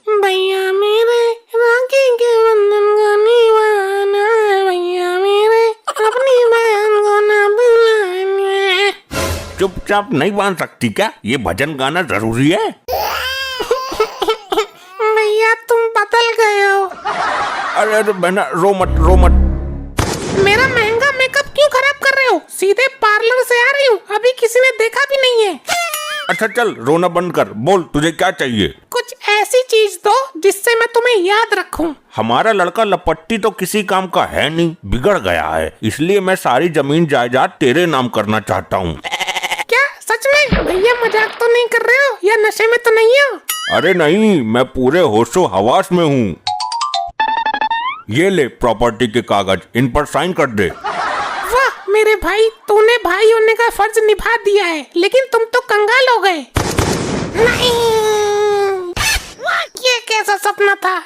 भैया मेरे राखी के बंधन का निभाना, भैया मेरे अपनी बहन को न भुलाना। चुपचाप नहीं बांध सकती क्या? ये भजन गाना जरूरी है? भैया तुम बदल गए हो। अरे बहना रो मत। मेरा महंगा मेकअप क्यों खराब कर रहे हो? सीधे पार्लर से आ रही हूँ, अभी किसी ने देखा भी नहीं है। अच्छा चल रोना बंद कर, बोल तुझे क्या चाहिए? कुछ ऐसी चीज दो जिससे मैं तुम्हें याद रखूं। हमारा लड़का लपट्टी तो किसी काम का है नहीं, बिगड़ गया है, इसलिए मैं सारी जमीन जायदाद तेरे नाम करना चाहता हूँ। क्या सच में? भैया मजाक तो नहीं कर रहे हो या नशे में तो नहीं हो? अरे नहीं, मैं पूरे होशो हवास में हूँ। ये ले प्रॉपर्टी के कागज, इन पर साइन कर दे। वाह मेरे भाई, तूने भाई होने का फर्ज निभा दिया है, लेकिन तुम तो कंगाल हो गए। नहीं, ये कैसा सपना था?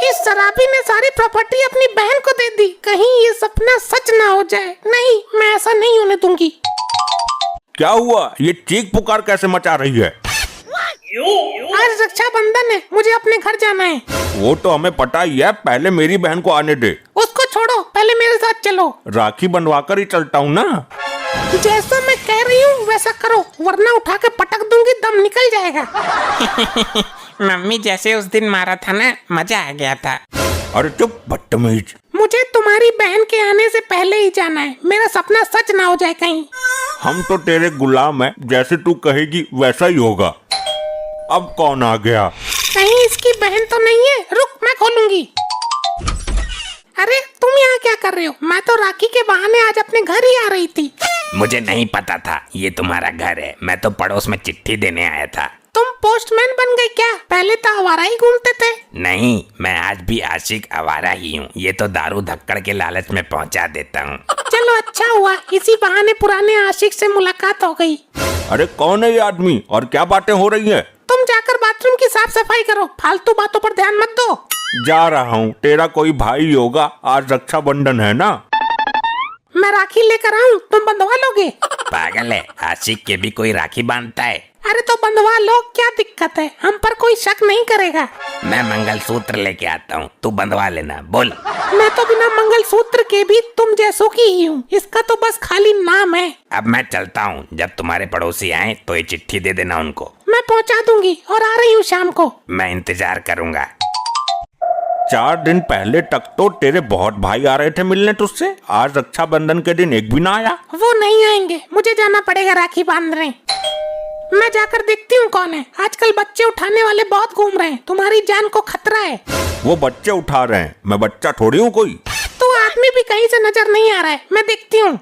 इस शराबी ने सारी प्रॉपर्टी अपनी बहन को दे दी, कहीं ये सपना सच ना हो जाए। नहीं, मैं ऐसा नहीं होने दूंगी। क्या हुआ? ये चीख पुकार कैसे मचा रही है? आज रक्षाबंधन है, मुझे अपने घर जाना है। वो तो हमें पता ही है, पहले मेरी बहन को आने दे। उसको छोड़ो, पहले मेरे साथ चलो। राखी बनवा कर ही चलता हूँ ना। जैसा मैं कह रही हूँ वैसा करो, वरना उठा के पटक दूंगी, दम निकल जाएगा। मम्मी जैसे उस दिन मारा था ना, मजा आ गया था। अरे चुप बदतमीज। मुझे तुम्हारी बहन के आने से पहले ही जाना है, मेरा सपना सच ना हो जाए कहीं। हम तो तेरे गुलाम हैं, जैसे तू कहेगी वैसा ही होगा। अब कौन आ गया? कहीं इसकी बहन तो नहीं है? रुक, मैं खोलूंगी। अरे तुम यहाँ क्या कर रहे हो? मैं तो राखी के बहाने आज अपने घर ही आ रही थी। मुझे नहीं पता था ये तुम्हारा घर है, मैं तो पड़ोस में चिट्ठी देने आया था। तुम पोस्टमैन बन गए क्या? पहले तो आवारा ही घूमते थे। नहीं, मैं आज भी आशिक आवारा ही हूँ, ये तो दारू धक्कड़ के लालच में पहुँचा देता हूँ। चलो अच्छा हुआ, इसी बहाने पुराने आशिक से मुलाकात हो गई। अरे कौन है ये आदमी और क्या बातें हो रही है? तुम जाकर बाथरूम की साफ सफाई करो, फालतू बातों पर ध्यान मत दो। जा रहा हूँ, तेरा कोई भाई होगा, आज रक्षाबंधन है ना। मैं राखी लेकर आऊं, तुम बंधवा लोगे? पागल है, आशिक के भी कोई राखी बांधता है। अरे तो बंधवा लो, क्या दिक्कत है? हम पर कोई शक नहीं करेगा। मैं मंगलसूत्र लेके आता हूँ, तू बंधवा लेना। बोल। मैं तो बिना मंगलसूत्र के भी तुम जैसों की ही हूँ, इसका तो बस खाली नाम है। अब मैं चलता हूँ, जब तुम्हारे पड़ोसी आए तो ये चिट्ठी दे देना उनको। मैं पहुँचा दूंगी और आ रही हूँ शाम को। मैं इंतजार करूँगा। 4 दिन पहले तक तो तेरे बहुत भाई आ रहे थे मिलने तुझसे, आज रक्षाबंधन के दिन एक भी ना आया। वो नहीं आएंगे, मुझे जाना पड़ेगा राखी बांधने। मैं जाकर देखती हूँ कौन है। आजकल बच्चे उठाने वाले बहुत घूम रहे हैं, तुम्हारी जान को खतरा है। वो बच्चे उठा रहे हैं, मैं बच्चा थोड़ी हूँ कोई। तो आदमी भी कहीं से नजर नहीं आ रहा है, मैं देखती हूँ।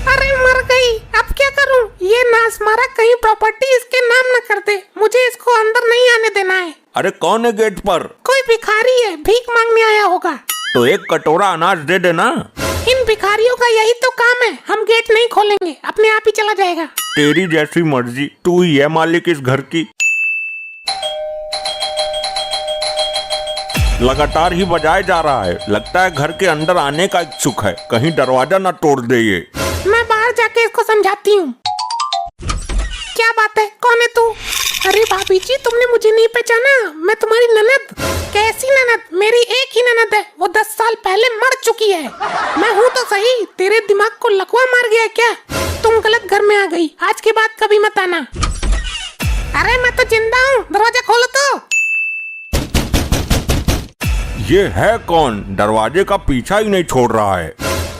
अरे मर गई, अब क्या करूँ? ये नास मारा, कहीं प्रॉपर्टी इसके नाम न कर दे। मुझे इसको अंदर नहीं आने देना है। अरे कौन है गेट पर? कोई भिखारी है, भीख मांगने आया होगा। तो एक कटोरा अनाज दे देना। इन भिखारियों का यही तो काम है, हम गेट नहीं खोलेंगे, अपने आप ही चला जाएगा। तेरी जैसी मर्जी, तू ही है मालिक इस घर की। लगातार ही बजाए जा रहा है, लगता है घर के अंदर आने का इच्छुक है, कहीं दरवाजा ना तोड़ दे ये। मैं बाहर जाके इसको समझाती हूँ। क्या बात है, कौन है तू? अरे भाभी जी, तुमने मुझे नहीं पहचाना? मैं तुम्हारी ननद। कैसी ननद? मेरी एक ही ननद है, वो 10 साल पहले मर चुकी है। मैं हूँ तो सही, तेरे दिमाग को लकवा मार गया क्या? तुम गलत घर में आ गई, आज के बाद कभी मत आना। अरे मैं तो जिंदा हूँ, दरवाजा खोलो तो। ये है कौन? दरवाजे का पीछा ही नहीं छोड़ रहा है।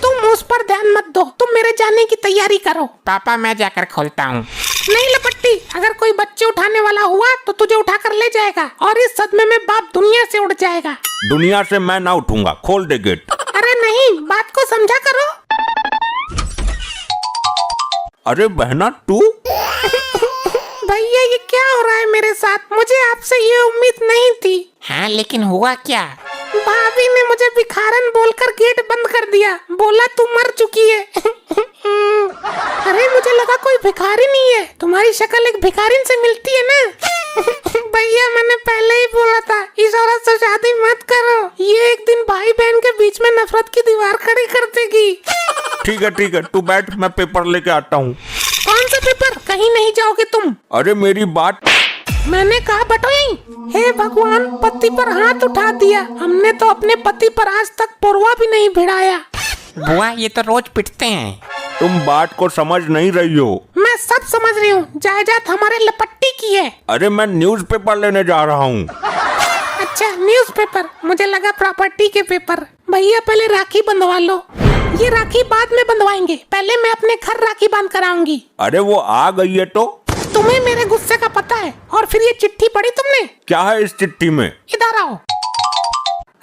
तुम उस पर ध्यान मत दो, तुम मेरे जाने की तैयारी करो। पापा मैं जाकर खोलता हूँ। नहीं लपट्टी, अगर कोई बच्चे उठाने वाला हुआ तो तुझे उठा कर ले जाएगा और इस सदमे में बाप दुनिया से उड़ जाएगा। दुनिया से मैं ना उठूंगा, खोल दे गेट। अरे नहीं, बात को समझा करो। अरे बहना तू? भैया ये क्या हो रहा है मेरे साथ? मुझे आपसे ये उम्मीद नहीं थी। हाँ लेकिन हुआ क्या? भाभी ने मुझे भिखारन बोलकर गेट बंद कर दिया, बोला तू मर चुकी है। अरे मुझे लगा कोई भिखारी नहीं है, तुम्हारी शक्ल एक भिखारिन से मिलती है ना। भैया मैंने पहले ही बोला था, इस औरत से शादी मत करो, ये एक दिन भाई बहन के बीच में नफरत की दीवार खड़ी कर देगी। ठीक है, तू बैठ, मैं पेपर लेके आता हूँ। कौन सा पेपर? कहीं नहीं जाओगे तुम। अरे मेरी बात। मैंने कहा बटोई। हे भगवान, पति पर हाथ उठा दिया। हमने तो अपने पति पर आज तक पुरवा भी नहीं भिड़ाया। बुआ ये तो रोज पिटते हैं। तुम बात को समझ नहीं रही हो। मैं सब समझ रही हूँ, जायदाद हमारे लपट्टी की है। अरे मैं न्यूज़पेपर लेने जा रहा हूँ। अच्छा न्यूज़पेपर, मुझे लगा प्रॉपर्टी के पेपर। भैया पहले राखी बंधवा लो। ये राखी बाद में बंधवाएंगे, पहले मैं अपने घर राखी बांध कर आऊंगी। अरे वो आ गई है तो। तुम्हें मेरे गुस्से का पता है। और फिर ये चिट्ठी पढ़ी तुमने? क्या है इस चिट्ठी में? इधर आओ।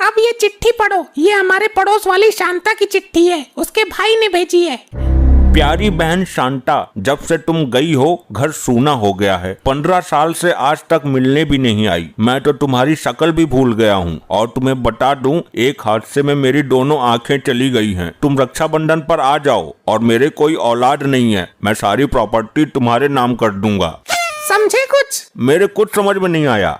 अब ये चिट्ठी पढ़ो। ये हमारे पड़ोस वाली शांता की चिट्ठी है, उसके भाई ने भेजी है। प्यारी बहन शांता, जब से तुम गई हो घर सूना हो गया है। 15 साल से आज तक मिलने भी नहीं आई। मैं तो तुम्हारी शक्ल भी भूल गया हूँ। और तुम्हें बता दूं, एक हादसे में मेरी दोनों आंखें चली गई हैं। तुम रक्षाबंधन पर आ जाओ। और मेरे कोई औलाद नहीं है, मैं सारी प्रॉपर्टी तुम्हारे नाम कर दूंगा। समझे कुछ? मेरे कुछ समझ में नहीं आया।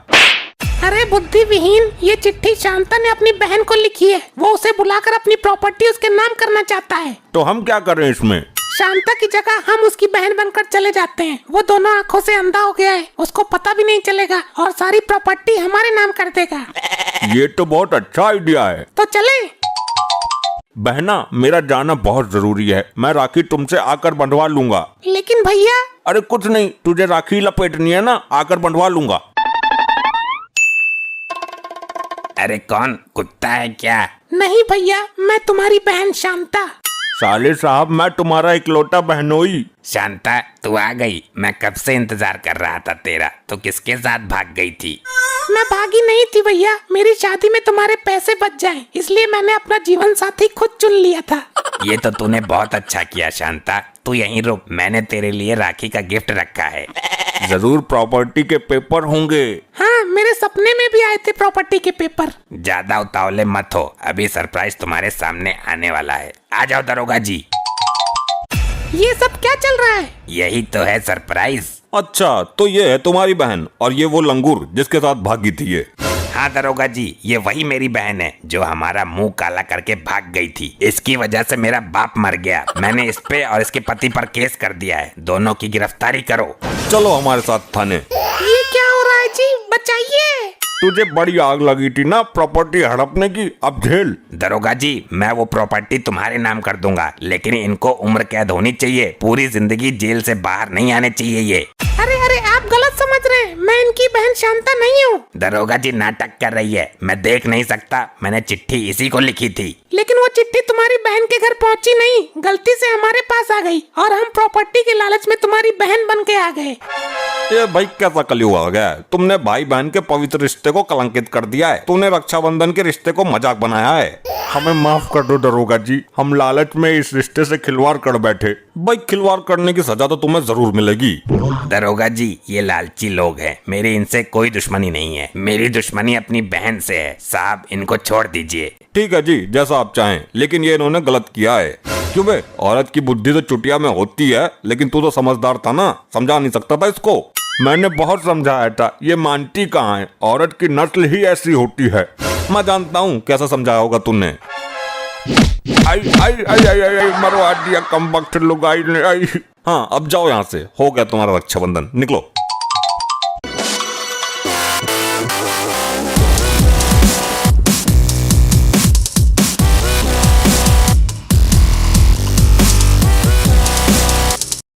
अरे बुद्धि विहीन, ये चिट्ठी शांता ने अपनी बहन को लिखी है। वो उसे बुलाकर अपनी प्रॉपर्टी उसके नाम करना चाहता है। तो हम क्या करें इसमें? शांता की जगह हम उसकी बहन बनकर चले जाते हैं। वो दोनों आंखों से अंधा हो गया है, उसको पता भी नहीं चलेगा और सारी प्रॉपर्टी हमारे नाम कर देगा। ये तो बहुत अच्छा आइडिया है। तो चले? बहना, मेरा जाना बहुत जरूरी है। मैं राखी तुमसे आकर बंधवा लूंगा। लेकिन भैया। अरे कुछ नहीं, तुझे राखी लपेटनी है ना, आकर बंधवा लूंगा। अरे कौन कुत्ता है क्या? नहीं भैया, मैं तुम्हारी बहन शांता। साले साहब, मैं तुम्हारा इकलौता बहनोई। शांता तू आ गई। मैं कब से इंतजार कर रहा था तेरा। तो किसके साथ भाग गई थी? मैं भागी नहीं थी भैया, मेरी शादी में तुम्हारे पैसे बच जाएं, इसलिए मैंने अपना जीवन साथी खुद चुन लिया था। ये तो तूने बहुत अच्छा किया शांता। तू यहीं रुक, मैंने तेरे लिए राखी का गिफ्ट रखा है। जरूर प्रॉपर्टी के पेपर होंगे। हाँ, मेरे सपने में भी आए थे प्रॉपर्टी के पेपर। ज्यादा उतावले मत हो, अभी सरप्राइज तुम्हारे सामने आने वाला है। आ जाओ दरोगा जी। ये सब क्या चल रहा है? यही तो है सरप्राइज। अच्छा, तो ये है तुम्हारी बहन और ये वो लंगूर जिसके साथ भागी थी ये। हाँ दरोगा जी, ये वही मेरी बहन है जो हमारा मुंह काला करके भाग गई थी। इसकी वजह से मेरा बाप मर गया। मैंने इस पे और इसके पति पर केस कर दिया है। दोनों की गिरफ्तारी करो। चलो हमारे साथ थाने। ये क्या हो रहा है जी? बचाइए। तुझे बड़ी आग लगी थी ना प्रॉपर्टी हड़पने की, अब झेल। दरोगा जी, मैं वो प्रॉपर्टी तुम्हारे नाम कर दूंगा, लेकिन इनको उम्र कैद होनी चाहिए। पूरी जिंदगी जेल से बाहर नहीं आने चाहिए ये। अरे अरे, आप गलत समझ रहे हैं। मैं इनकी बहन शांता नहीं हूँ। दरोगा जी नाटक कर रही है, मैं देख नहीं सकता। मैंने चिट्ठी इसी को लिखी थी। लेकिन वो चिट्ठी तुम्हारी बहन के घर पहुँची नहीं, गलती से हमारे पास आ गई और हम प्रॉपर्टी के लालच में तुम्हारी बहन बन के आ गए। ये भाई कैसा कलयुग आ गया है? तुमने भाई बहन के पवित्र रिश्ते को कलंकित कर दिया है। तूने रक्षाबंधन के रिश्ते को मजाक बनाया है। हमें माफ कर दो दरोगा जी, हम लालच में इस रिश्ते से खिलवाड़ कर बैठे। भाई खिलवाड़ करने की सजा तो तुम्हें जरूर मिलेगी। दरोगा जी, ये लालची लोग हैं। मेरी इनसे कोई दुश्मनी नहीं है। मेरी दुश्मनी अपनी बहन से है। साहब इनको छोड़ दीजिए। ठीक है जी, जैसा आप चाहें, लेकिन ये इन्होंने गलत किया है। क्यों बे? औरत की बुद्धि तो चुटिया में होती है, लेकिन तू तो समझदार था ना, समझा नहीं सकता था इसको? मैंने बहुत समझाया था, ये मानती कहाँ है। औरत की नस्ल ही ऐसी होती है। मैं जानता हूँ कैसा समझाया होगा तूने। आई आई आई आई आई मरवा दिया कम वक्त लुगाई ने। आई हाँ, अब जाओ यहाँ से, हो गया तुम्हारा रक्षाबंधन, निकलो।